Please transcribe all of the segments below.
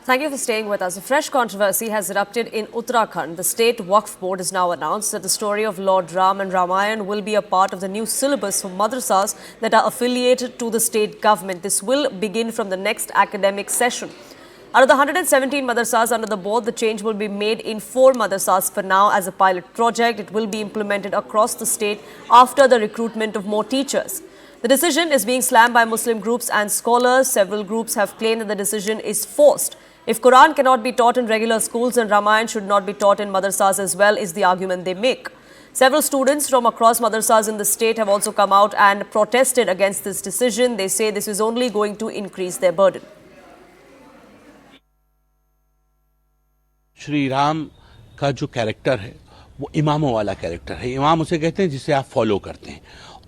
Thank you for staying with us. A fresh controversy has erupted in Uttarakhand. The state Waqf board has now announced that the story of Lord Ram and Ramayan will be a part of the new syllabus for madrasas that are affiliated to the state government. This will begin from the next academic session. Out of the 117 madrasas under the board, the change will be made in 4 madrasas for now as a pilot project. It will be implemented across the state after the recruitment of more teachers. The decision is being slammed by Muslim groups and scholars. Several groups have claimed that the decision is forced. If Quran cannot be taught in regular schools, then Ramayan should not be taught in madrasas as well, is the argument they make. Several students from across madrasas in the state have also come out and protested against this decision. They say this is only going to increase their burden. Shri Ram का जो character है वो इमामों वाला character है। इमाम उसे कहते हैं जिसे आप फॉलो करते हैं,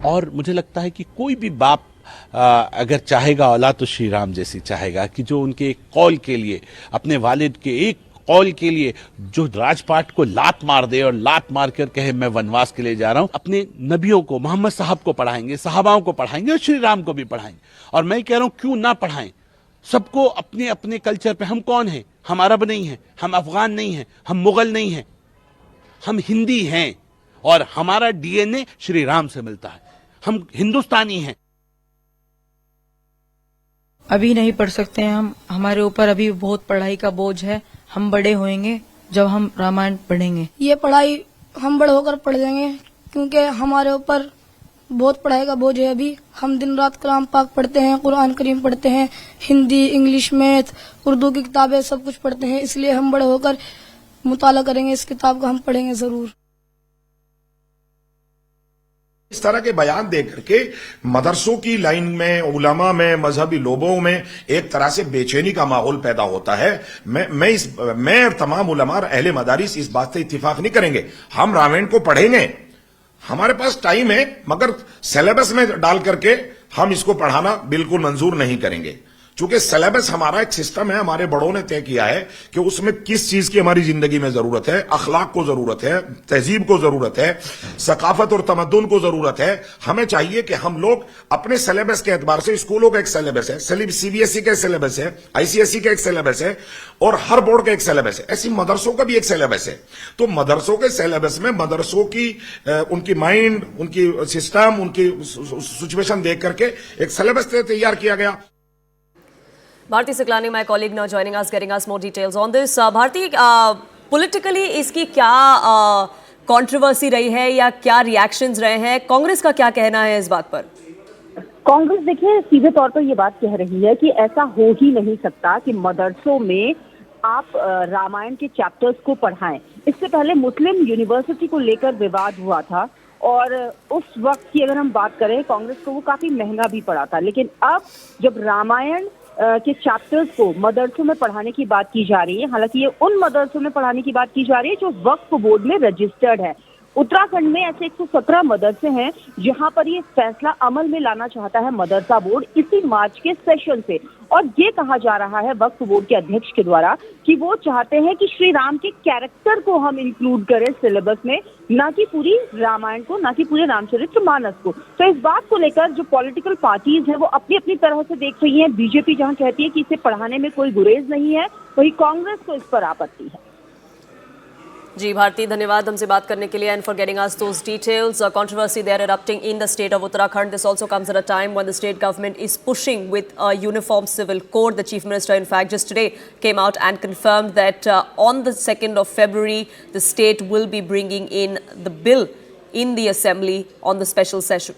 और मुझे लगता है कि कोई भी बाप अगर चाहेगा औलाद तो श्री राम जैसी चाहेगा कि जो उनके एक कौल के लिए, अपने वालिद के एक कौल के लिए जो राजपाट को लात मार दे और लात मार कर कहे मैं वनवास के लिए जा रहा हूं, अपने नबियों को, मोहम्मद साहब को पढ़ाएंगे, सहाबाओं को पढ़ाएंगे और श्री राम को भी पढ़ाएंगे। और मैं कह रहा हूं क्यों ना पढ़ाएं, सबको अपने अपने कल्चर पे। हम कौन हैं? हम अरब नहीं हैं, हम अफगान नहीं हैं, हम मुगल नहीं हैं, हम हिंदी हैं और हमारा डीएनए श्री राम से मिलता है। हम हिंदुस्तानी हैं। अभी नहीं पढ़ सकते हैं हम, हमारे ऊपर अभी बहुत पढ़ाई का बोझ है। हम बड़े होएंगे जब हम रामायण पढ़ेंगे। ये पढ़ाई हम बड़े होकर पढ़ लेंगे, क्योंकि हमारे ऊपर बहुत पढ़ाई का बोझ है। अभी हम दिन रात कलाम पाक पढ़ते हैं, कुरान करीम पढ़ते हैं, हिंदी, इंग्लिश, मैथ, उर्दू की किताबें सब कुछ पढ़ते हैं। इसलिए हम बड़े होकर मुताला करेंगे, इस किताब को हम पढ़ेंगे जरूर। इस तरह के बयान दे करके मदरसों की लाइन में, उलमा में, मजहबी लोगों में एक तरह से बेचैनी का माहौल पैदा होता है। मैं और तमाम उलमा और अहले मदारिस इस बात से इत्तिफाक नहीं करेंगे। हम रामायण को पढ़ेंगे, हमारे पास टाइम है, मगर सिलेबस में डाल करके हम इसको पढ़ाना बिल्कुल मंजूर नहीं करेंगे। चूंकि सिलेबस हमारा एक सिस्टम है, हमारे बड़ों ने तय किया है कि उसमें किस चीज की हमारी जिंदगी में जरूरत है। अखलाक को जरूरत है, तहजीब को जरूरत है, सकाफत और तमद्दुन को जरूरत है। हमें चाहिए कि हम लोग अपने सिलेबस के एतबार से, स्कूलों का एक सिलेबस है, सीबीएसई का एक सिलेबस है, आईसीएसई का एक सिलेबस है और हर बोर्ड का एक सिलेबस है, ऐसी मदरसों का भी एक सिलेबस है। तो मदरसों के सिलेबस में मदरसों की उनकी माइंड, उनकी सिस्टम, उनकी सिचुएशन देख करके एक सिलेबस तैयार किया गया। Bharti Siklani, my colleague, now joining us, getting us more details on this. Bharti, politically इसकी क्या controversy रही है या क्या reactions रहे हैं? कांग्रेस का क्या कहना है इस बात पर? कांग्रेस देखिए सीधे तौर पर ये बात कह रही है कि ऐसा हो ही नहीं सकता कि मदरसों में आप रामायण के चैप्टर्स को पढ़ाएं। इससे पहले मुस्लिम यूनिवर्सिटी को लेकर विवाद हुआ था और उस वक्त की अगर हम बात करें, कांग्रेस को वो काफी महंगा भी पड़ा था। लेकिन अब जब रामायण के चैप्टर्स को मदरसों में पढ़ाने की बात की जा रही है, हालांकि ये उन मदरसों में पढ़ाने की बात की जा रही है जो वक्फ बोर्ड में रजिस्टर्ड है। उत्तराखंड में ऐसे 117 मदरसे हैं जहां पर ये फैसला अमल में लाना चाहता है मदरसा बोर्ड इसी मार्च के सेशन से। और ये कहा जा रहा है वक्फ बोर्ड के अध्यक्ष के द्वारा कि वो चाहते हैं कि श्री राम के कैरेक्टर को हम इंक्लूड करें सिलेबस में, ना कि पूरी रामायण को, ना कि पूरे रामचरित्र मानस को। तो इस बात को लेकर जो पॉलिटिकल पार्टीज हैं वो अपनी अपनी तरह से देख रही हैं। बीजेपी जहां कहती है कि इसे पढ़ाने में कोई गुरेज नहीं है, वही कांग्रेस को इस पर आपत्ति है। जी भारती, धन्यवाद हमसे बात करने के लिए and for getting us those details. Controversy there erupting in the state of Uttarakhand. This also comes at a time when the state government is pushing with a uniform civil code. The Chief Minister, in fact, just today came out and confirmed that on the 2nd of February, the state will be bringing in the bill in the Assembly on the special session.